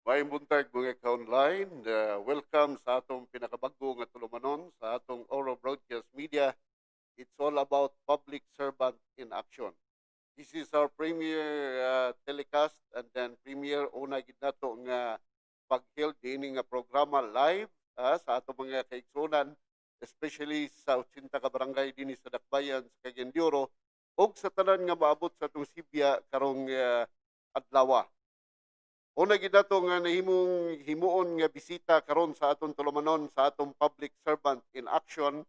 Maayong buntag mga ka-online. Welcome sa atong pinakabago nga tulumanon sa atong Oro Broadcast Media. It's all about public servant in action. This is our premier telecast and then premier una gid nato nga pag-held dinhi nga programa live sa atong mga kaigsunan, especially sa 80 ka barangay dinhi sa Dakbayan sa Cagayan de Oro ug sa tanan nga maabot sa atong Sibya karong adlaw. Una gid nato nga nahimong himuon nga bisita karon sa aton tulumanon sa atong public servant in action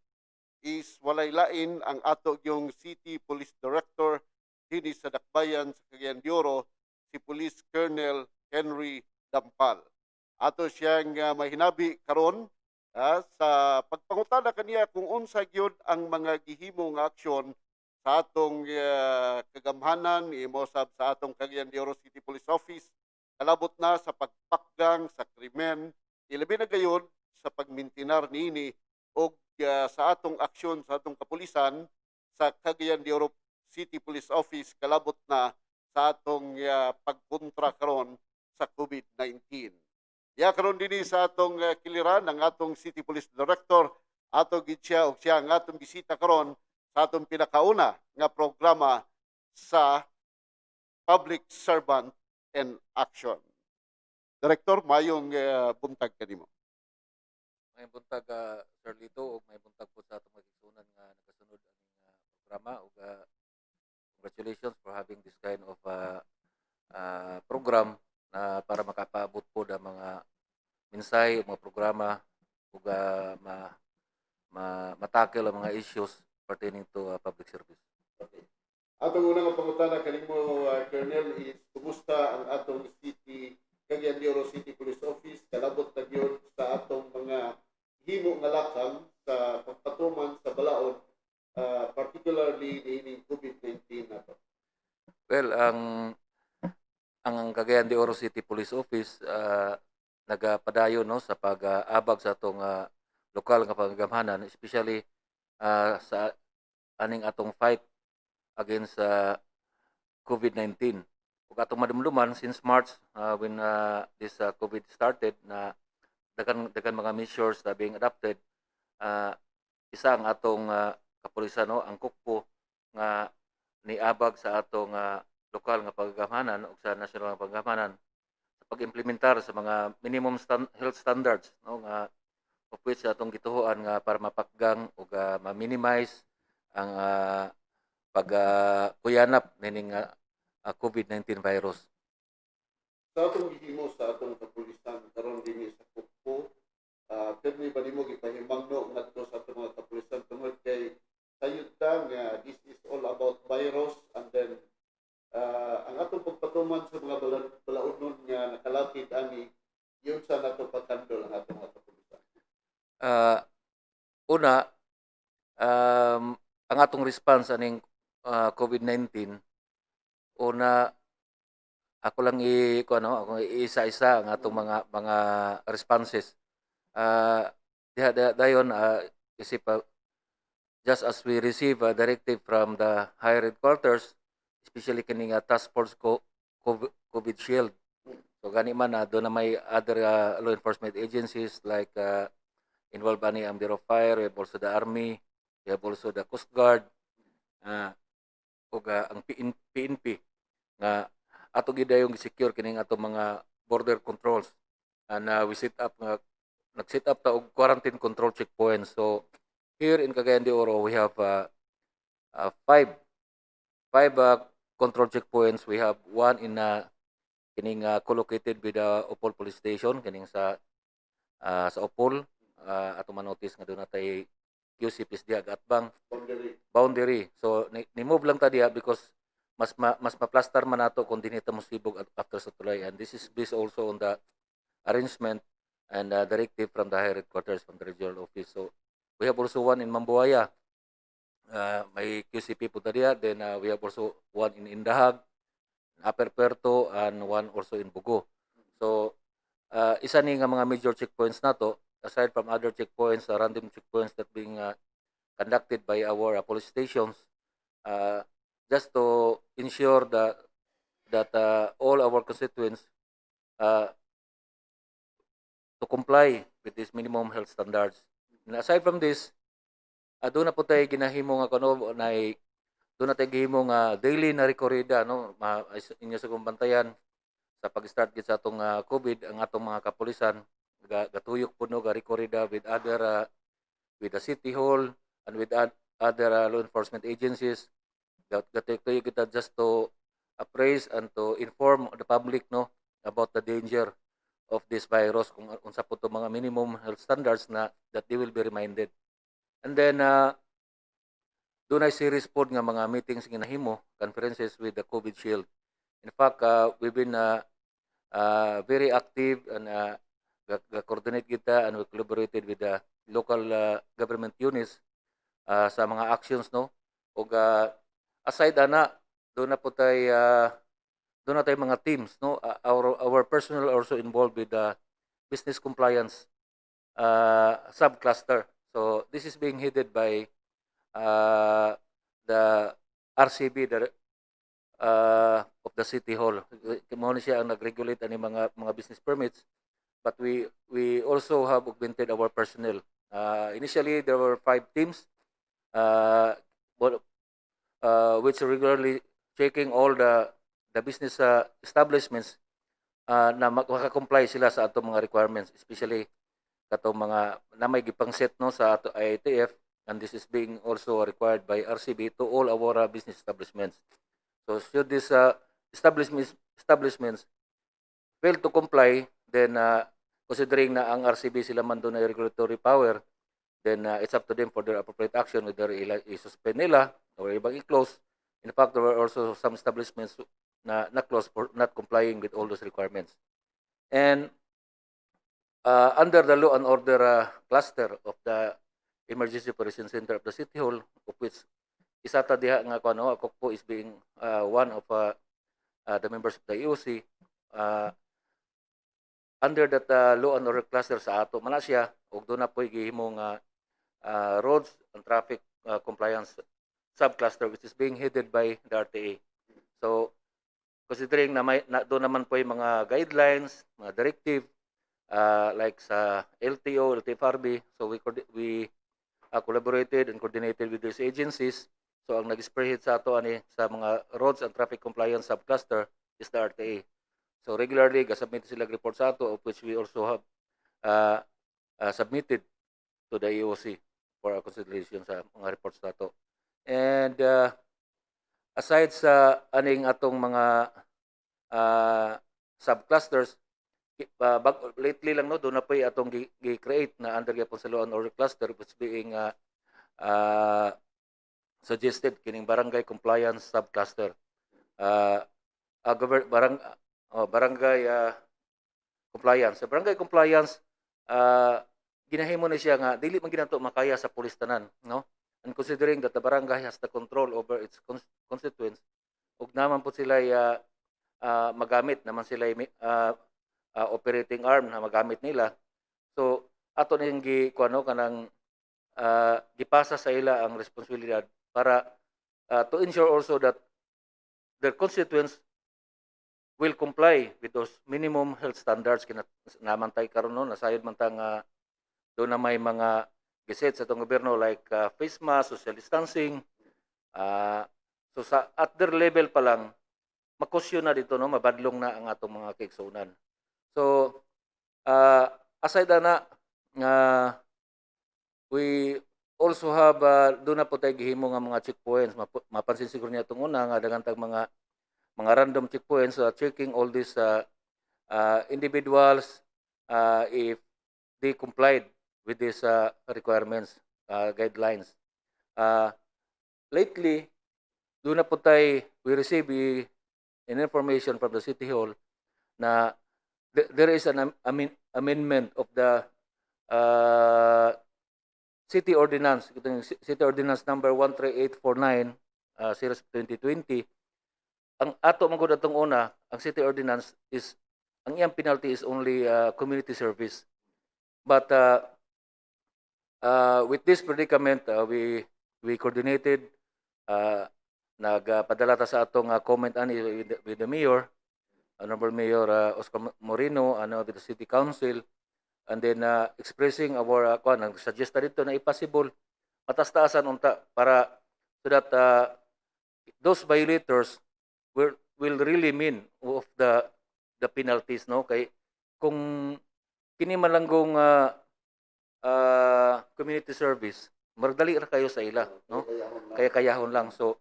is walay lain ang ato yung City Police Director dinhi sa Dakbayan sa Cagayan de Oro, si Police Colonel Henry Dampal. Ato siya nga mahinabi karon sa pagpangutana kaniya kung unsa gyud ang mga gihimo nga aksyon sa atong kagamhanan imo sab sa atong Cagayan de Oro City Police Office kalabot na sa pagpakgang sa krimen, ilabi na gayon sa pagmintinar niini o sa atong aksyon sa atong kapulisan sa Cagayan de Oro City Police Office kalabot na sa atong pagkontra karon sa COVID-19. Karon dinhi sa atong kiliran ang atong City Police Director ato gid siya og siya ang atong bisita karon sa atong pinakauna nga programa sa Public Servant and Action. Direktor, mayong buntag kanimo. May buntag Sir Lito ug may buntag po sa atong magigsunan nga nagasunod aning programa ug congratulations for having this kind of program na para makapaabot po ang mga mensahe ug mga programa ug matakil ang mga issues pertaining to public service. Okay. Atong unang pangutana kanimo, Colonel, is kumusta ang atong City, Cagayan de Oro City Police Office, kalabot na yun sa atong mga himo nga lakang sa pagpatuman sa balaod, particularly ni COVID-19 na to. Well, ang Cagayan de Oro City Police Office nagapadayon no sa pag-abag sa atong lokal nga panggamhanan, especially sa aning atong fight against COVID-19. Ug atong madumduman since March when this COVID started na dagan mga measures na being adopted. Isa ang atong kapulisan no ang kukpo nga niabag sa atong lokal nga paggamhanan ug sa national nga paggamhanan sa pag-implementar sa mga minimum health standards no nga of which atong gituhuan nga para mapakgang ug ma-minimize ang pag nining COVID-19 virus. Sa atong gihimo sa atong kapulisan karon dinhi sa Kukpo, permi ba nimo gipahimangno ngadto sa atong mga kapulisan tungod kay sayod ta nga this is all about virus and then ang atong pagpatuman sa mga balaodnon nga nakalapit ani yun sa nato pagkandol ang atong mga kapulisan. Uh, Una, ang atong response aning COVID-19, una ako lang ako isa-isa ang atong mga responses. Dayon isip just as we receive a directive from the higher headquarters, especially kining task force COVID Shield. So gani man doon na may other law enforcement agencies like involved ani ang Bureau of Fire, we have also the Army, we have also the Coast Guard, ug ang PNP nga ato gid yung secure kining ato mga border controls and we set up nag-set up ta og quarantine control checkpoints. So here in Cagayan de Oro we have five control checkpoints. We have one in kining co-located with the Opol Police Station kining sa Opol ato manotice nga doon natay QC PSD Atbang boundary. So ni-move lang ta diha because mas ma-plaster man nato kung dinhi ta mosibog after sa tulay, and this is based also on the arrangement and directive from the higher headquarters from the regional office. So we have also one in Mambuaya, may QCP po diha, then we have also one in Indahag, Upper Puerto, and one also in Bugo. So isa ni nga mga major checkpoints nato aside from other checkpoints, random checkpoints that being conducted by our police stations, just to ensure that all our constituents to comply with these minimum health standards. And aside from this, doon na po tayo ginahimo nga kuno na doon na tayo gihimo nga daily na rekorida no inyo sa kumbantayan sa pag-start gid sa atong COVID ang atong mga kapulisan gatuyok po no ga rekorida with other with the city hall and with other law enforcement agencies. Gatuyok kita just to appraise and to inform the public no about the danger of this virus kung unsa po to mga minimum health standards na that they will be reminded. And then doon ay series pod nga mga meetings ginahimo, conferences with the COVID Shield. In fact, we've been very active and coordinate kita and we collaborated with the local government units sa mga actions no. Ug aside ana, doon na po tayo doon na tayo mga teams no. Our personnel also involved with the business compliance subcluster. So this is being headed by the RCB of the City Hall. Mao ni siya ang nag-regulate ani mga business permits, but we also have augmented our personnel. Initially there were 5 teams which regularly checking all the business establishments na maka-comply sila sa atong mga requirements, especially katong mga na may gipang-set no sa ato IATF, and this is being also required by RCB to all our business establishments. So should these establishments fail to comply, then considering na ang RCB sila man doon na regulatory power, then it's up to them for their appropriate action, whether i-suspend nila or ibang i-close. In fact, there were also some establishments na close for not complying with all those requirements. And under the law and order cluster of the Emergency Operations Center of the City Hall, of which isa ta diha nga kuno ako po is being one of the members of the EOC. Under that law and order cluster sa ato man siya, ug doon na po gihimo nga roads and traffic compliance subcluster, which is being headed by the RTA. So considering na may doon naman po yung mga guidelines, mga directive like sa LTO, LTFRB, so we collaborated and coordinated with these agencies. So ang nag-spearhead sa ato ani sa mga roads and traffic compliance subcluster is the RTA. So regularly gasubmit sila report sa ato, of which we also have submitted to the EOC for consideration sa mga reports sa ato. And aside sa aning atong mga subclusters, lately lang no doon na po atong gi-create na under gyapon sa law and order cluster, which being suggested kining barangay compliance subcluster. Barangay compliance. Sa barangay compliance, ginahimo na siya nga dili man ginato makaya sa pulis tanan, no? And considering that the barangay has the control over its constituents, ug naman po sila magamit naman sila operating arm na magamit nila. So ato ning kuano kanang gipasa sa ila ang responsibilidad para to ensure also that their constituents will comply with those minimum health standards naman tay karon no nasayod man ta nga doon na may mga giset sa itong gobyerno like face mask, social distancing. So at their level pa lang makusyon na dito no mabadlong na ang atong mga kaigsunan. So aside na we also have doon na po tayo gihimo nga mga checkpoints. Mapansin siguro niya itong una nga daghang tag mga random checkpoints checking all these individuals if they complied with these requirements, guidelines. Lately, doon na po tayo, we receive an information from the City Hall na there is an amendment of the City Ordinance, City Ordinance number 13849 series 2020. Ang ato man gud atong una, ang City Ordinance is ang iyang penalty is only community service. But with this predicament, we coordinated, nagpadala ta sa atong comment ani with the mayor, Honorable Mayor Oscar Moreno, with the City Council, and then expressing our kuan nag-suggest na dito na impossible matas-taasan unta para so that those violators will really mean of the penalties, no, kay kung kini man lang gong community service magdali ra kayo sa ila, no, kaya kayahon lang. So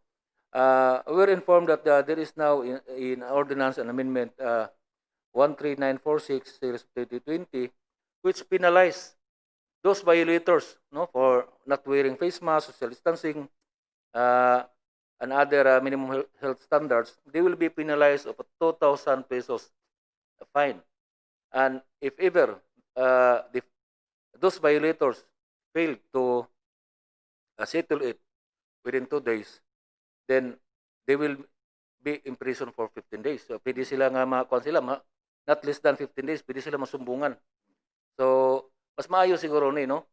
we're informed that there is now in ordinance an amendment 13946 series of 2020 which penalize those violators, no, for not wearing face mask, social distancing, uh, and other minimum health standards. They will be penalized of a 2,000 pesos fine. And if ever those violators fail to settle it within 2 days, then they will be in prison for 15 days. So, pwede sila nga makakuan sila, not less than 15 days, pwede sila masumbungan. So, mas maayo siguro ni, no?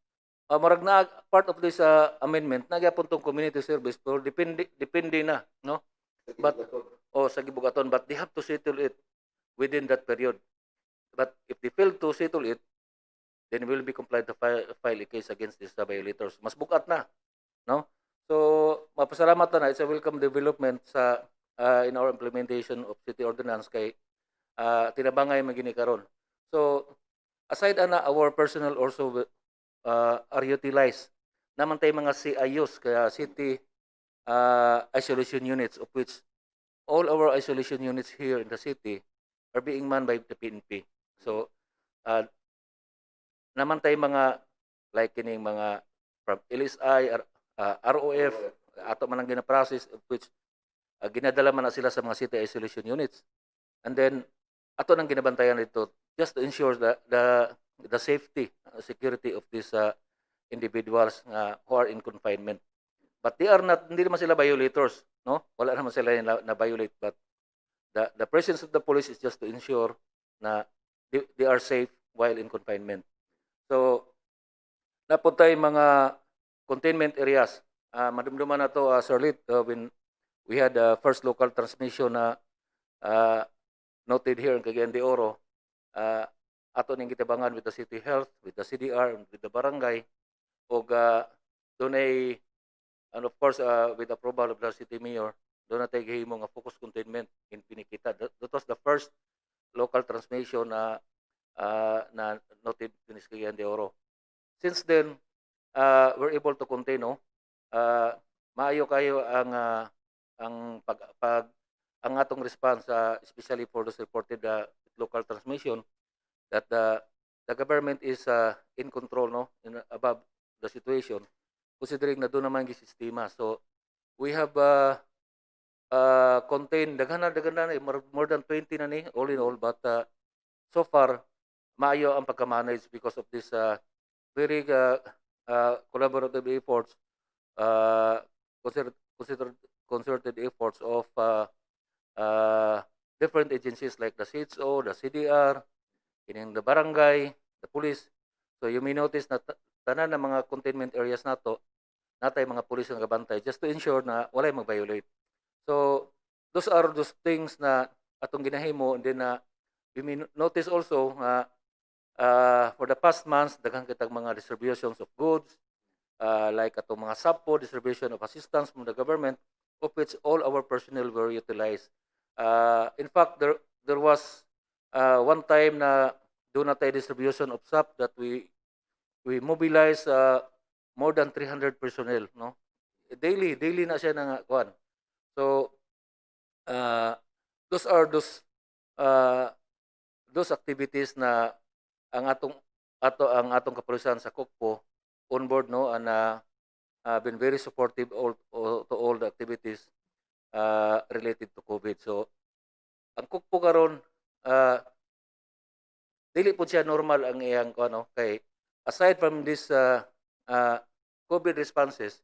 Marag na part of this amendment nagyapon tong community service pero depende na, no, but sa gibugaton, but they have to settle it within that period. But if they fail to settle it, then will be compliant to file a case against these violators. Mas bukat na, no? So mapasalamat na, it's a welcome development sa in our implementation of city ordinance kay tinabangay magini karon. So aside ana, our personnel also are utilized. Naman tayo mga CIUs, kaya city isolation units, of which all our isolation units here in the city are being manned by the PNP. So, naman tayo mga like kining mga from LSI, ROF, ato man ang gina-process, of which ginadala man na sila sa mga city isolation units. And then, ato nang ginabantayan dito just to ensure the safety, security of these individuals who are in confinement. But they are not, hindi naman sila violators, no? Wala naman sila na violate, but the presence of the police is just to ensure na they are safe while in confinement. So, napunta yung mga containment areas. Madumduman na to, Sir Lit, when we had the first local transmission na noted here in Cagayan de Oro, ato ning gitabangan with the city health, with the CDR, and with the barangay, og doon ay, and of course with approval of the city mayor, doon na tayo gihimo nga focus containment in Pinikita. That was the first local transmission na noted in Cagayan de Oro. Since then, we're able to contain, no? Maayo kayo ang ang atong response, especially for those reported local transmission, that the government is in control, no, above the situation, considering na doon naman gisistema. So we have contained daghan na more than 20 na ni all in all, but so far maayo ang pagka-manage because of this very collaborative efforts, concerted efforts of different agencies like the CHO, the CDR, kining the barangay, the police. So you may notice na tanan ng mga containment areas nato natay mga pulis nga gabantay just to ensure na walay mag-violate. So those are those things na atong ginahimo. And then we may notice also for the past months daghang kitag mga distributions of goods, like atong mga SAPO, distribution of assistance from the government, of which all our personnel were utilized. In fact, there was one time na doon na tayo distribution of SAP that we mobilize more than 300 personnel, no? Daily na siya nga kuan. So those are those activities na ang atong kapulisan sa Kukpo on board, no, and been very supportive to all the activities related to COVID. So ang Kukpo karon dili po siya normal ang iyang ano, kay aside from this COVID responses,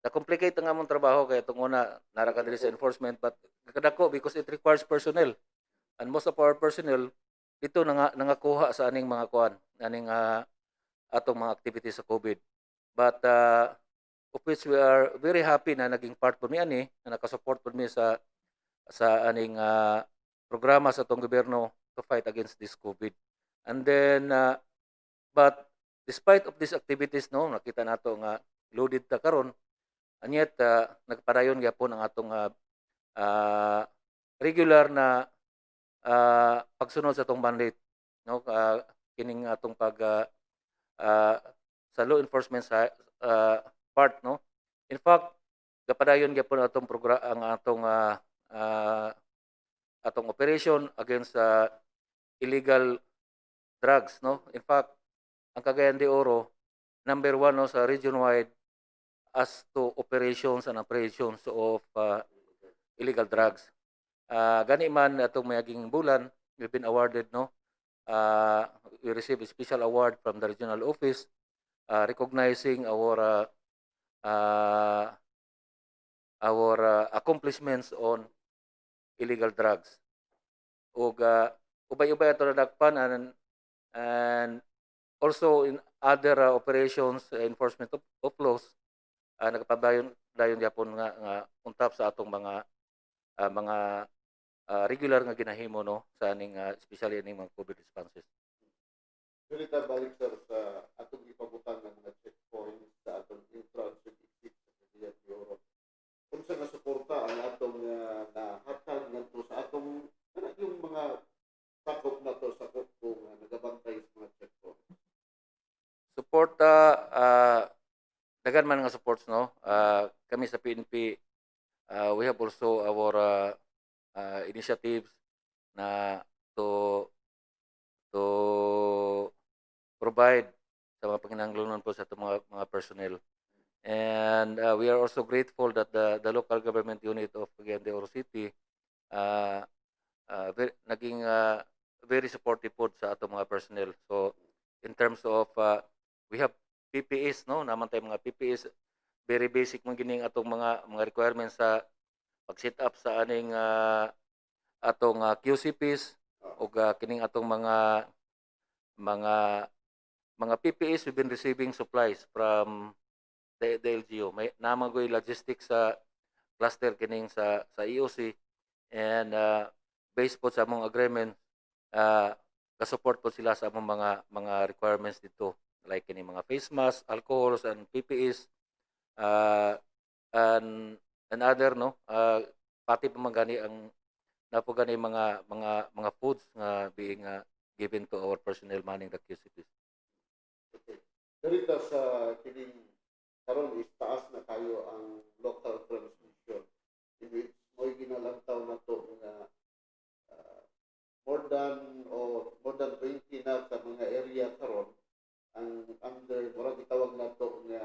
na-complicate ang among trabaho kay itong una naraka diri sa enforcement, but kadako because it requires personnel, and most of our personnel dito nangakuha sa aning mga kuan, aning atong mga activities sa COVID. But of which we are very happy na naging part po mi ani, na nakasupport po mi sa aning programa sa atong gobyerno to fight against this COVID. And then But despite of these activities, no, nakita nato nga loaded ta karon, and yet nagpadayon gyapon ang atong ah, regular na pagsunod sa atong mandate, no, kining atong pag ah, sa law enforcement sa part, no. In fact, gapadayon gyapon atong ang ah, atong operation against sa illegal drugs, no. In fact, ang Cagayan de Oro number one, no, sa region wide as to operations and operations of illegal drugs. Gani man atong mayaging bulan, we've been awarded, no. Uh, we received a special award from the regional office recognizing uh, our accomplishments on illegal drugs. Ug ubay-ubay ato nadakpan, and also in other operations, enforcement of laws, nagpadayon dayon gyapon nga untap sa atong mga regular nga ginahimo, no, sa aning especially aning mga COVID responses. Dili balik sir sa atong ipabutang ng mga checkpoints sa atong entrance ug exit sa Cagayan de Oro. Unsa nga suporta ang atong nahatag ngadto sa atong yung mga sakop na to, sakop kung nagabantay sa mga checkpoints? Suporta, daghan man nga supports, no. Kami sa PNP, we have also our initiatives na to provide sa mga panginahanglanon po sa itong mga personnel. And we are also grateful that the local government unit of Cagayan de Oro City naging very supportive po sa atong mga personnel. So in terms of we have PPEs, no, naman tayo mga PPEs, very basic man gining atong mga requirements sa pag-set up sa aning atong QCPs ug kining atong mga PPEs. We've been receiving supplies from the LGU. May namagoy logistics sa cluster kining sa EOC, and based po sa among agreement, ka-support po sila sa among mga requirements dito, like kining mga face masks, alcohols, and PPEs, and other, no, pati pa man gani ang napo gani mga foods nga being given to our personnel manning the QCPs. Okay. Dito sa kining karon is taas na tayo ang local transmission. In which mo'y ginalantaw na to nga more than 20 na sa mga area karon ang under murag gitawag na to nga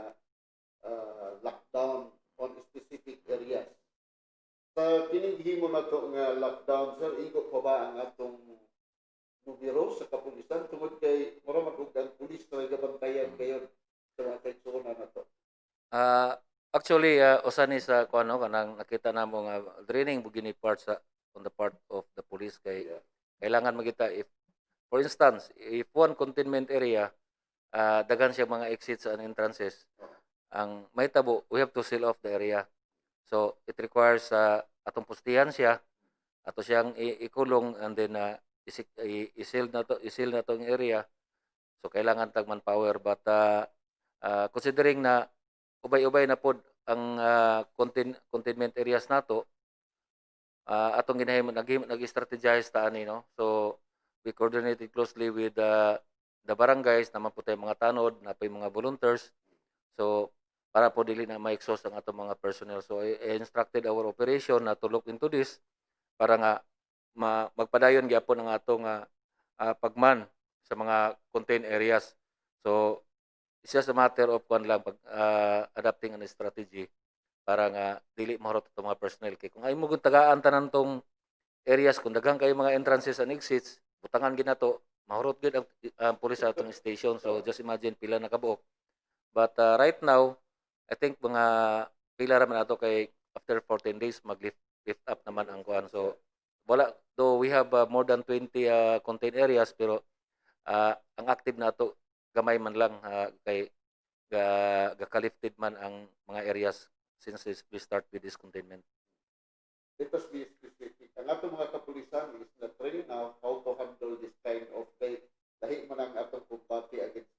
lockdown on specific areas. Sa kining himo na to nga lockdown, sir, igo pa ba ang atong numero sa kapulisan tungod kay mura magug ang pulis na gabantayan kayo sa mga kaitsuna na to? Actually, usa ni sa kuno kanang nakita namo nga draining bugini part sa on the part of the police kay kailangan magita if for instance if one containment area daghan siya mga exits and entrances, ang may tabo we have to seal off the area. So it requires atong pustihan siya, ato siyang ikulong, and then i-seal na to ang area. So kailangan tag manpower, but considering na ubay-ubay na pod ang containment areas nato, atong ginahimo nag-strategize ta ani, no. So we coordinated closely with the barangays na po tayo mga tanod na pay mga volunteers, so para po dili na ma-exhaust ang atong mga personnel. So I instructed our operation na to look into this para nga magpadayon gyapon ang atong pagman sa mga contained areas. So it's just a matter of adapting an strategy para nga dili mahurot itong mga personnel. Kay kung ay mo tagaan tanan tong areas, kung daghang kayo mga entrances and exits, butangan ginato, mahurot gid ang pulis sa atong station. So just imagine pila na kabuok. But right now, I think mga pila ra man ato kay after 14 days mag-lift up naman ang kuan. So wala, though we have more than 20 contained areas, pero ang active na ato gamay man lang, kay ga-lifted man ang mga areas since we start with this containment. Let us be specific. Ang atong mga kapulisan is na train now how to handle this kind of lahi man ang atong kumbati against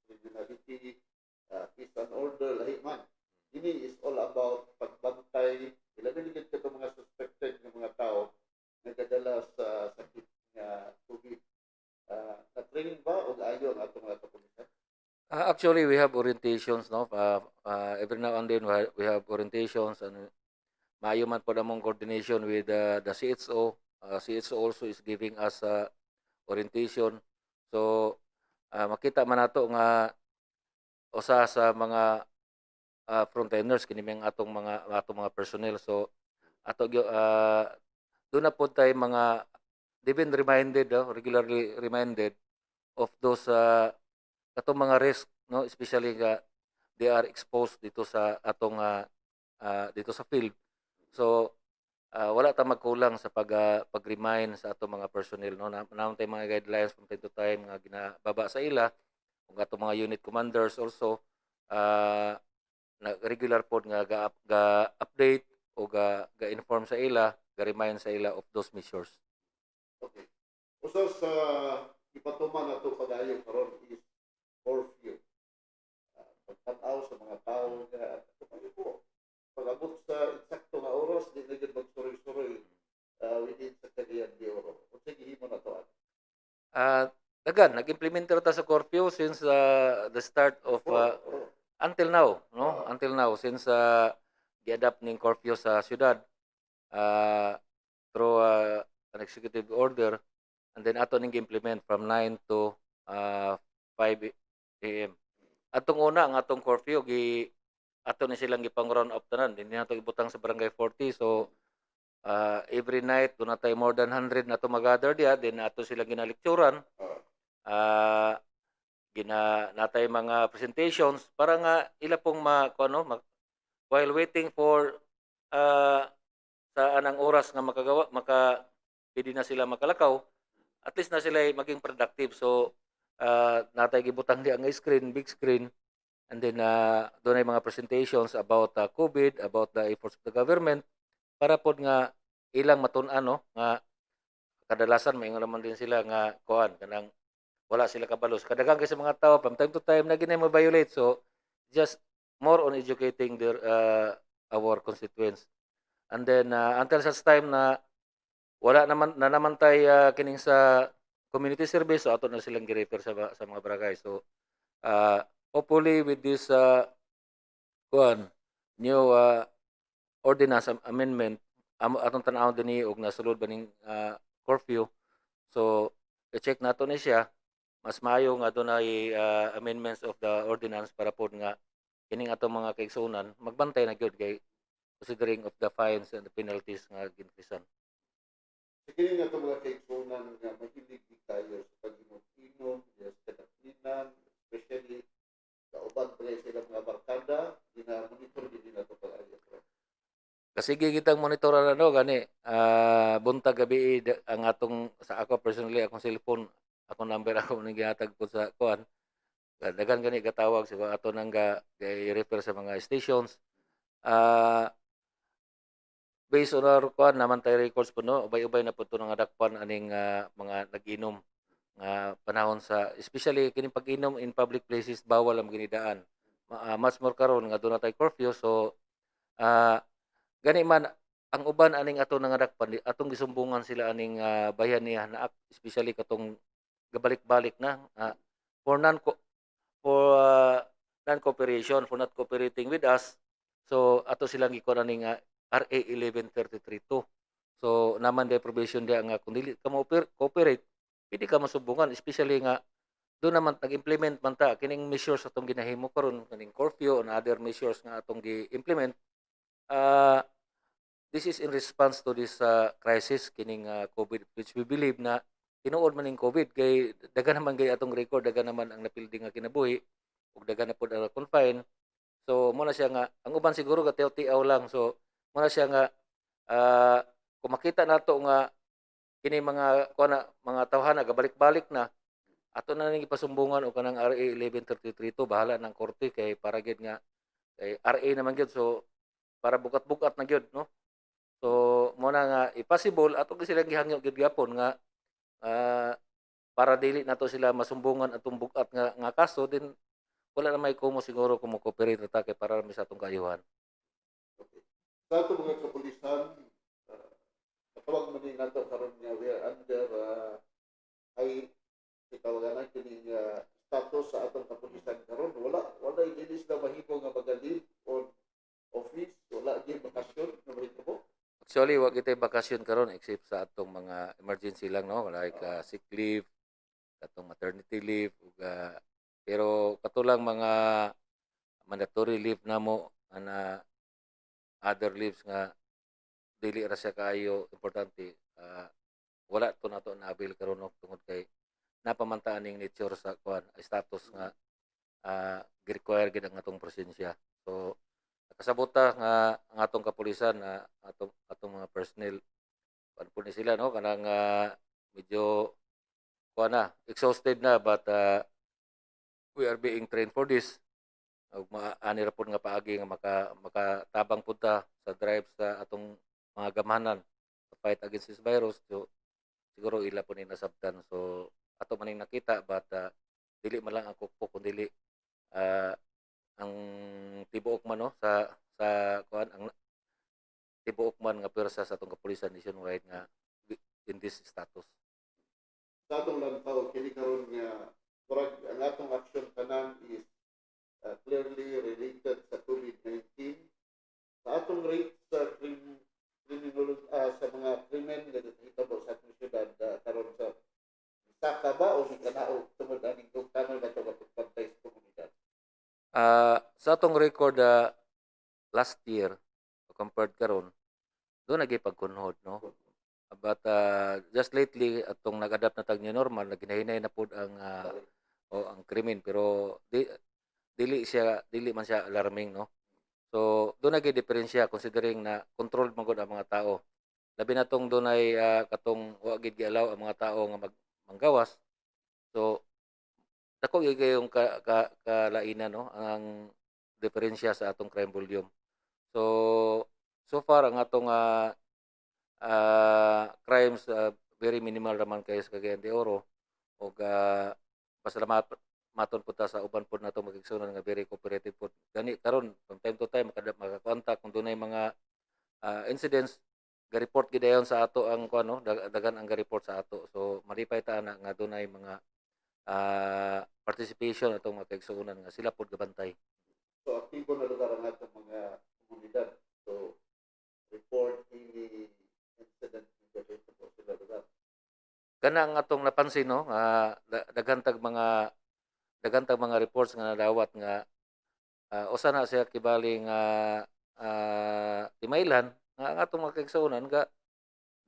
Actually, we have orientations, no? Every now and then we have orientations and maayo man po namong coordination with the CHO. CHO also is giving us orientation. So, makita man nato nga usa sa mga frontliners kini may atong mga personnel. So, doon na po tayo mga they've been reminded, regularly reminded of those katong mga risk, no, especially nga they are exposed dito sa atong dito sa field. So wala ta magkulang sa pag-remind sa atong mga personnel, no, naman tay mga guidelines from time to time nga ginababa sa ila ug atong mga unit commanders also uh, na regular pod nga ga-update o ga-inform sa ila, ga-remind sa ila of those measures. Okay. Usa sa ipatuman nato padayon karon is curfew. Pagtanaw sa mga tao nga ano po pag-abot sa eksakto nga oras di na gyud magsuroy-suroy within sa kaliyan di oro. Unsa gihimo na to? Dagan nag-implement ta sa curfew since the start of until now, no? Until now since gi-adapt ning curfew sa syudad through an executive order and then ato ning implement from 9 to 5 AM. Atong una ang atong curfew ato ni silang gipang-round up tanan dinhi nato ibutang sa barangay 40. So every night do natay more than 100 nato magather diha, then ato silang ginalekturan. Natay mga presentations para nga ila pong while waiting for sa anang oras nga pwede na sila makalakaw, at least na sila maging productive. So natay gibutang di ang screen, big screen, and then doon ay mga presentations about COVID, about the efforts of the government para pod nga ilang matun-an, no, nga kadalasan may naman din sila nga kuan kanang wala sila kabalos. Kadaghan kasi mga tao from time to time na ginay mo violate. So just more on educating their our constituents. And then until such time na wala naman tay kining sa community service, so ato na silang gi-refer sa mga barangay. So hopefully with this kuan new ordinance amendment atong tan-awon dinhi og nasulod ba ning curfew. So i-check nato ni siya, mas maayo nga dunay amendments of the ordinance para pod nga kining atong mga kaigsuonan magbantay na gyud kay considering of the fines and the penalties nga ginfisan. Sa kini nga itong mga kaigsunan nga mahilig di kayo sa pag-inom-inom, sa kataplinan, especially sa uban pa sila mga barkada, gina-monitor din na ito pag-ayos. Kasi kitang monitoran gani buntag gabi ang atong sa ako personally akong cellphone, akong number ako ning gihatag ko sa kuan. Daghan gani gatawag sa ato nang refer sa mga stations. Based on our kuan naman tay records po, no, ubay-ubay na po ito nga dakpan aning mga nag-inom nga panahon sa especially kining pag-inom in public places bawal ang ginidaan. Much more karon nga doon na tay curfew. So gani man ang uban aning ato nga dakpan atong gisumbungan sila aning bayanihan na especially katong gabalik-balik na for non-cooperation, for not cooperating with us. So ato silang gikuan aning RA 11332. So naman day provision dia nga kung dili ka mo cooperate, pwede ka masubungan, especially nga doon naman nag-implement man ta kining measures atong ginahimo karon kaning curfew and other measures nga atong gi-implement. This is in response to this crisis kining COVID, which we believe na tinuod man ning COVID kay daghan naman gay atong record, daghan naman ang napildi nga kinabuhi ug daghan na pud ang confine. So mo na siya nga ang uban siguro gatiaw-tiaw lang. So mo na siya nga kung makita nato nga kini mga mga tawhana gabalik-balik na ato na ning ipasumbungan o kanang RA 11332, bahala ng korte kay para gyud nga kay RA naman gyud, so para bukat-bukat na gyud, no. So mo na nga impossible ato sila gihangyo gyud gyapon nga para dili nato sila masumbungan atong bukat nga kaso, din wala na may kumo siguro kung mo-cooperate ta kay para mi sa atong kaayuhan. Okay. Sa ato mga kapulisan, katawag man din nato karon nga we are under high itawagan kining status sa atong kapulisan karon actually wa kita bakasyon karon except sa atong mga emergency lang no like sick leave, atong maternity leave ug pero katulang mga mandatory leave namo ana other leaves nga dili ra siya kaayo importante wala to nato na-avail karon no tungod kay napamantaan ning nature sa kuan status nga gi-require gid ang atong presensya. So nakasabot ta nga ang atong kapulisan na atong mga personnel kuan po ni sila no kanang medyo kuan na exhausted na but we are being trained for this ug maani ra pud nga paagi nga makatabang pud ta sa drive sa atong mga gamhanan sa fight against this virus. So siguro ila po ni nasabtan so ato man ning nakita but dili man lang ang kukpo kun dili ah, ang tibuok man no sa kuan ang tibuok man nga pwersa sa atong kapulisan nationwide nga in this status. Sa atong lantaw, kini karon nga murag ang atong action tanan is clearly related sa COVID-19. Sa atong rate sa sa mga krimen nga nakita sa atong syudad karon sa saka ba o sa kanaog tungod aning tugtangan na ito pagpantay sa komunidad. Sa atong record last year compared karon doon nagipagkunhod no but just lately atong nag-adapt na tag new normal naginahinay na pud ang ang krimen pero dili man siya alarming no. So doon nagay diferensya considering na controlled man gud ang mga tao. Labi na tong dunay katong wa gid gialaw ang mga tao nga manggawas. So dako gyud kayong kalainan no ang diferensya sa atong crime volume. So far ang atong crimes very minimal raman kayo sa Cagayan de Oro ug pasalamat maton po ta sa uban po nato magigsunan nga very cooperative po gani karon from time to time makakontak kung dunay mga incidents ga-report gid dayon sa ato ang kuan no dagan ang ga-report sa ato so malipay ta ana nga dunay mga participation atong mga kaigsuonan nga sila pod gabantay. So aktibo na lugar ang atong mga komunidad. So report any incident dito po sila lugar. Kana ang atong napansin no daghan tag mga reports nga nadawat nga usa na siya kibaling timaylan nga ang atong mga kaigsuonan nga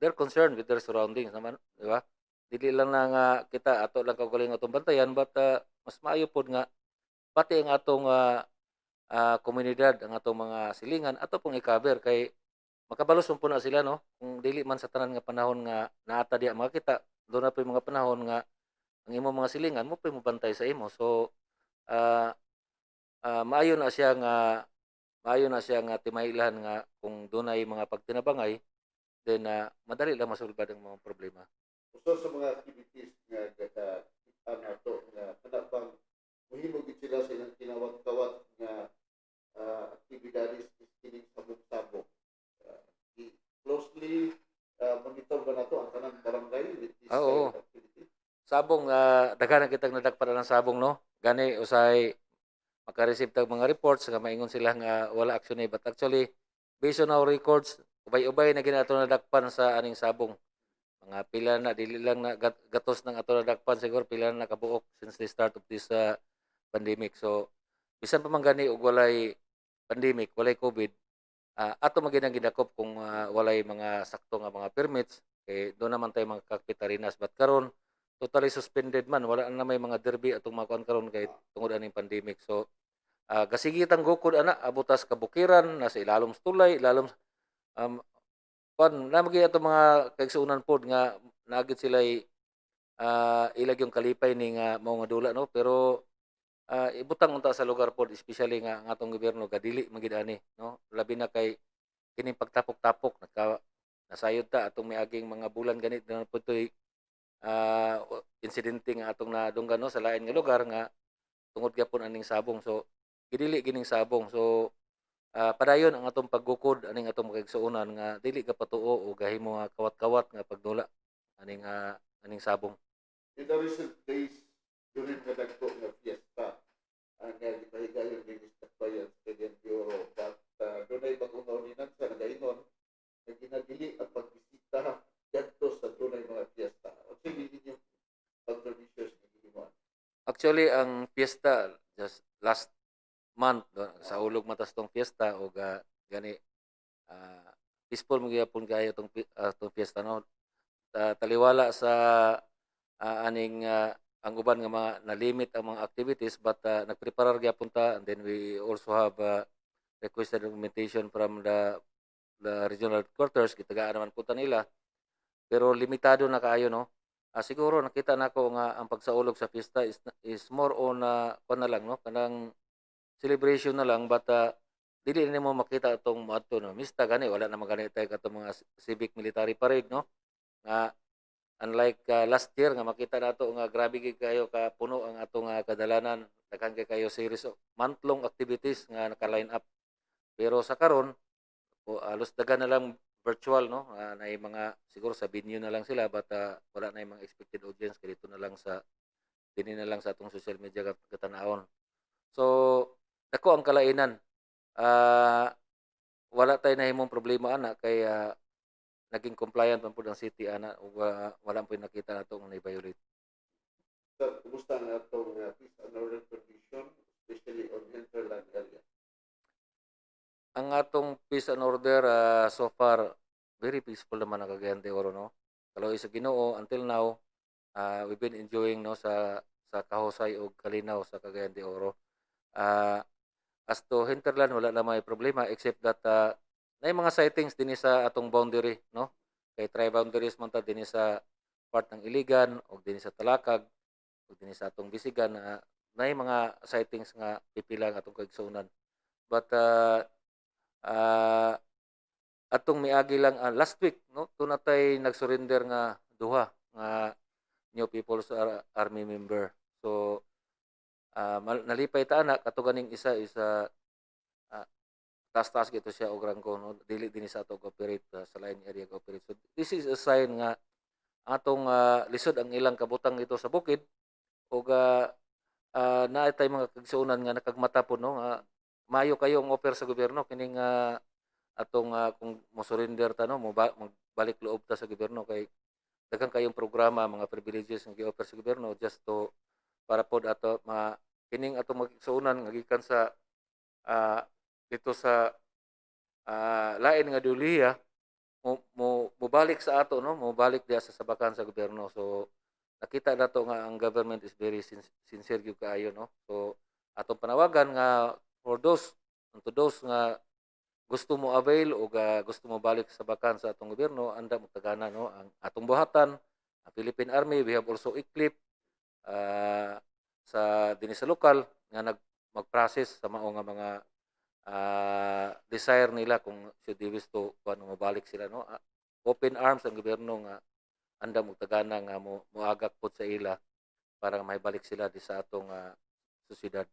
they're concerned with their surroundings naman di ba dili lang na nga kita ato lang kaugaling atong bantayan but mas maayo pod nga pati ang atong komunidad ang atong mga silingan ato pong i-cover kay makabalos po na sila no kung dili man sa tanan nga panahon nga naata diya mga kita doon na po yung mga panahon nga ang imo mga silingan mo pa mo bantay sa imo so maayo na siya nga timaylan nga kung dunay mga pagtinabangay then madali lang masulbad ang mga problema. Uso sa mga activities nga kita nato nga kanabang muhimo gid sila sa ilang kinawat-kawat nga aktibidades kining sabog-sabog. Closely monitor ba nato ang tanang barangay with this Oo. activity? Sabong daghan na kitang nadakpan ng sabong no gani usay maka-receive tag mga reports nga maingon sila nga wala action but actually based on our records ubay-ubay na ginato nadakpan sa aning sabong mga pila na dili lang na gatos ng ato nadakpan siguro pila na nakabuok since the start of this pandemic so bisan pa man gani og walay pandemic walay covid ato maginang gidakop kung walay mga sakto nga mga permits kay doon naman tayo mga kakpitarinas but karon totally suspended man wala na may mga derby atong mga kuan karon kay tungod aning pandemic so gasigitang gukod ana abutas kabukiran nasa ilalom sa tulay ilalom kuan namagi ato mga kaigsuonan pod nga naagid sila ilag yung kalipay ni nga mao nga dula no pero ibutang unta sa lugar pod especially nga ang atong gobyerno gadili magid ani no labi na kay kining pagtapok-tapok nasayod ta atong miaging mga bulan ganit na putoy insidente nga atong nadunggan no sa lain nga lugar nga tungod gyapon aning sabong so gidili gining sabong so padayon ang atong paggukod aning atong makigsuonan nga dili ka patuo o gahimo nga kawat-kawat nga pagdula aning sabong. In the recent days during the dagko nga fiesta nga gipahigayon din sa bayan sa Cagayan de Oro but dunay bagong ordinansa nga daingon na ginadili Actually ang piyesta just last month no, sa ulog matas tong piyesta ug gani ah, peaceful mo gyapon kayo tong piyesta no. Taliwala sa aning ang uban nga mga na-limit ang mga activities but nagpreparar gyapon ta and then we also have requested documentation from the regional headquarters gitagaan naman punta nila pero limitado na kaayo no. Siguro nakita nako nga ang pagsaulog sa piyesta is more on kuan na lang no kanang celebration na lang but dili nimo makita atong moadto no mista gani wala naman gani tay katong mga civic military parade no nga unlike last year nga makita nato nga grabe gid kayo ka puno ang atong kadalanan daghan kay kayo series of month-long activities nga naka-line up pero sa karon halos daghan na lang virtual no na mga siguro sa venue na lang sila but wala na yung mga expected audience kay dito na lang sa dinhi na lang sa atong social media katanawon so dako ang kalainan ah wala tay nahimong problema ana kay naging compliant man pud ang city ana ug wala po nakita nato nga na-violate. Sir, kumusta ang atong peace and order condition, especially on hinterland area? Ang atong peace and order so far very peaceful naman ang Cagayan de Oro no. Kaloy sa Ginoo until now we've been enjoying no sa kahusay ug kalinaw sa Cagayan de Oro. Ah as to hinterland wala na may problema except that na mga sightings dinhi sa atong boundary no. Kay tri-boundaries man ta dinhi sa part ng Iligan ug dinhi sa Talakag ug dinhi sa atong Bisigan na mga sightings nga pipila ang atong kaigsuonan. But ah atong miagi lang last week no tunatay nag-surrender nga duha nga New People's Army member. So nalipay ta ana kato ganing isa is taas-taas gito siya og rangko no dili dinhi sa ato operate sa lain area operate. So this is a sign nga atong lisod ang ilang kabutang dito sa bukid ug naay tay mga kaigsuonan nga nakagmata po no nga maayo kayo ang offer sa gobyerno kining atong kung mo-surrender ta no magbalik loob ta sa gobyerno kay daghan kayong programa mga privileges nga gi-offer sa gobyerno just to para pod ato kining atong magigsuonan nga gikan sa ah, dito sa lain nga duliya mobalik sa ato no mobalik diha sa sabakan sa gobyerno so nakita nato nga ang government is very sincere gyud kaayo no so atong panawagan nga for those nga gusto mo avail o gusto mo balik sa sabakan sa atong gobyerno anda mo tagana no ang atong buhatan ang Philippine Army we have also equipped ah, sa dinhi sa lokal nga mag-process sa mao nga mga desire nila kung should they wish to kuan mabalik sila no open arms ang gobyerno nga anda mo tagana nga moagak pod sa ila para maibalik sila di sa atong susidad.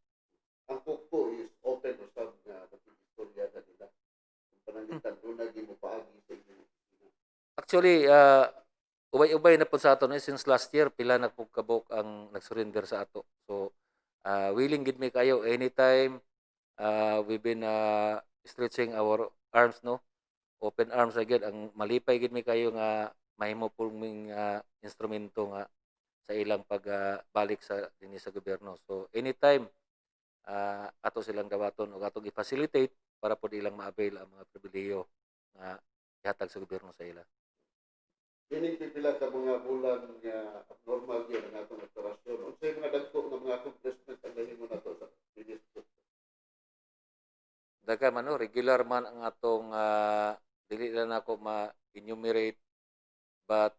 Ang Kukpo is open usab nga makikistorya na nila. Kung panangitan doon na mo paagi sa inyo. Actually ubay-ubay na po sa ato no since last year pila na po kabuk ang nag-surrender sa ato. So willing gid mi kayo anytime we've been stretching our arms no open arms agad ang malipay gid mi kayo nga mahimo po ming instrumento nga sa ilang pagbalik sa dinhi sa gobyerno so anytime ato silang dawaton ug atong i-facilitate para pod ilang ma-avail ang mga pribilehiyo nga ihatag sa gobyerno sa ila. Kining pipila ka mga bulan nga abnormal gyud ang atong operasyon. Unsay mga dagko nga mga accomplishment ang nahimo nato sa ministry? Daga man no regular man ang atong dili lang nako ma-enumerate but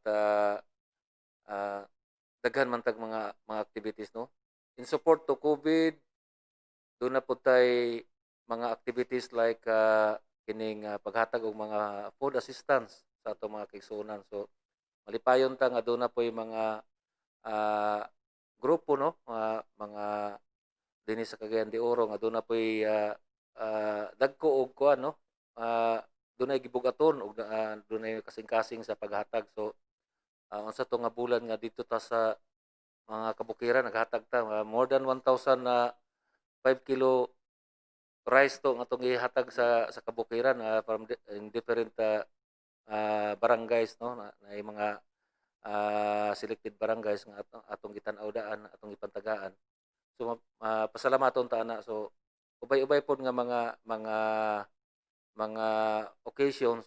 daghan man tag mga activities no in support to COVID doon na po tay mga activities like kining paghatag og mga food assistance sa atong mga kaigsuonan so malipayon ta nga doon na po yung mga ah, grupo no mga dinhi sa Cagayan de Oro nga doon na po dagko og kuan no dunay gibugaton og dunay kasing-kasing sa paghatag so unsa to nga bulan nga dito ta sa mga kabukiran naghatag ta more than 1,000 na 5 kilo rice to nga atong ihatag sa kabukiran from in different barangays no na mga selected barangays nga atong gitan-aw daan atong ipantagaan So pasalamaton ta ana. So ubay-ubay pod nga mga occasions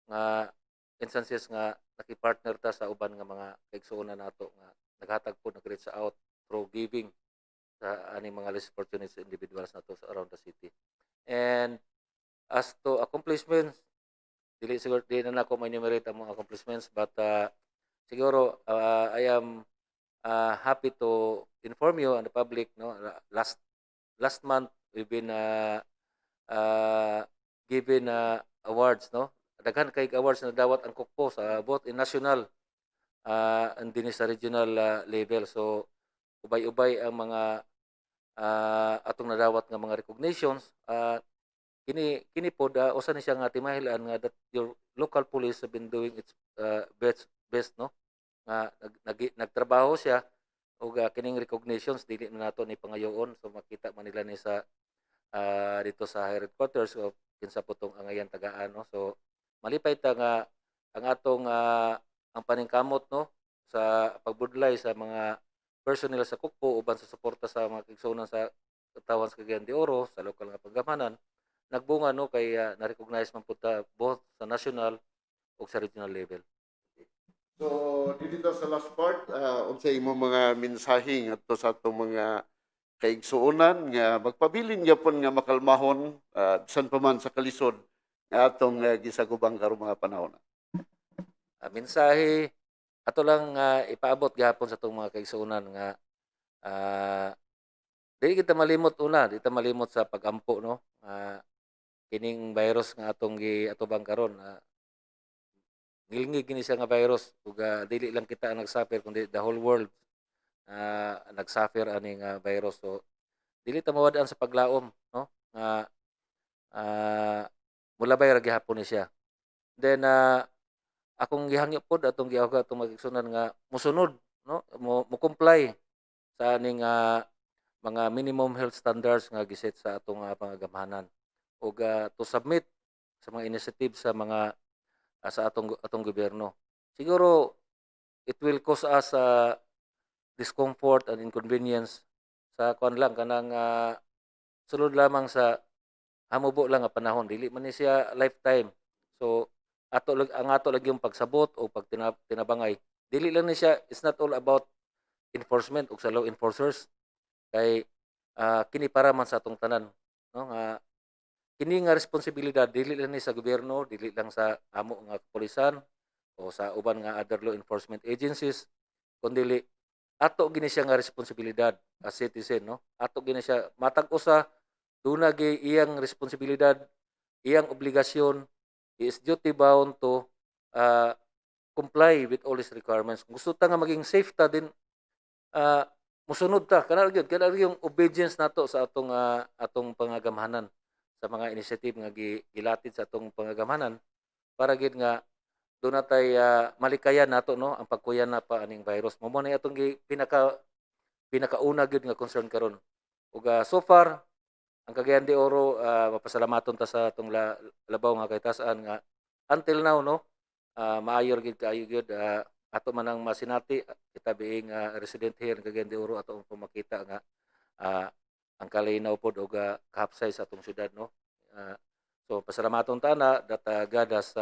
nga instances nga nakipartner ta sa uban nga mga kaigsuonan nato nga naghatag po nag-reach out through giving sa aning mga less fortunate individuals nato sa around the city. And as to accomplishments, dili siguro di na nako ma-enumerate ang mga accomplishments, but siguro I am happy to inform you and the public, no, last month we've been given awards, no, daghan kay awards na dawat ang Kukpo sa both in national and din sa regional level. So ubay-ubay ang mga atong nadawat nga mga recognitions. Kini pod usa ni siya nga timahilan nga that your local police have been doing its best, no, nga nagtrabaho siya ug kining recognitions dili na nato ni pangayoon. So makita man nila ni sa dito sa high headquarters o kinsa po tong angayan tagaan, no. So malipay ta nga ang atong ang paningkamot, no, sa pagbudlay sa mga personnel sa Kukpo uban sa suporta sa mga kaigsuonan sa katawan sa Cagayan de Oro sa lokal nga pagamanan nagbunga, no, kay na-recognize man pud ta both sa national ug sa regional level. So dito sa last part, unsay imong mga mensahe ngadto sa atong mga kaigsuonan nga magpabilin gyapon nga makalmahon bisan pa man sa kalisod nga atong gisagubang karong mga panahon. Mensahe ato lang ipaabot gihapon sa atong mga kaigsuonan nga dili kita malimot di ta malimot sa pag-ampo, no. Kining virus nga atong giatubang karon ngilngig kini siya nga virus ug dili lang kita ang nagsuffer kundi the whole world nagsuffer ani nga virus. So dili ta mawad-an sa paglaom, no, nga mulabay ra gihapon ni siya. Then akong gihangyo pod atong giawga atong magigsunan nga mosunod, no, mo comply sa aning mga minimum health standards nga giset sa atong pangagamhanan ug to submit sa mga initiative sa mga sa atong gobyerno. Siguro it will cause us discomfort and inconvenience sa kuan lang kanang sulod lamang sa hamubo lang nga panahon, dili man ni siya lifetime. So ang ato lang yung pagsabot o pag tinabangay, dili lang ni siya, it's not all about enforcement ug sa law enforcers kay kini para man sa atong tanan, no, nga kini nga responsibilidad dili lang ni sa gobyerno, dili lang sa amo nga kapulisan o sa uban nga other law enforcement agencies, kundi ato gini siya nga responsibilidad as citizen, no. Ato gini siya matag usa duna gi iyang responsibilidad, iyang obligasyon, he is duty bound to comply with all his requirements. Kung gusto ta nga maging safe ta din musunod ta kana yung obedience nato sa atong pangagamhanan sa mga initiative nga gilatid sa atong pangagamhanan para gid nga doon natay malikayan nato, no, ang pagkuyan na pa aning virus. Mo ni atong pinakauna gid nga concern karon. Ug so far ang Cagayan de Oro mapasalamaton ta sa atong labaw nga kahitasan nga until now, no, maayor gid kaayo gid ato man ang masinati kita being resident here in Cagayan de Oro ato ang makita nga ang kalinaw pod og kahapsay sa atong syudad, no. So pasalamaton ta na that God has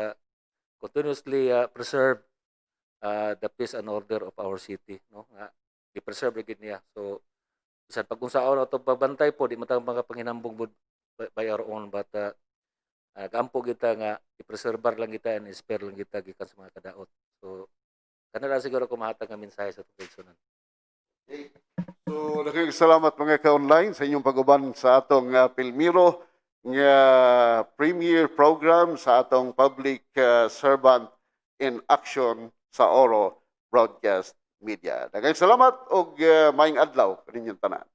continuously preserve the peace and order of our city, no, nga i-preserve gid niya. So bisan pag unsaon ato pagbantay po di man ta makapanginambong by our own, but kaampo kita nga i-preserbar lang kita and spare lang kita gikan sa mga kadaot. So kanala siguro ko mahatag nga mensahe sa atong kaigsuonan. Okay. So daghang salamat mga ka-online sa inyong pag-uban sa atong Pilmiro nga premier program sa atong public servant in action sa Oro Broadcast Media. Daghang salamat og maayong adlaw kaninyong tanan.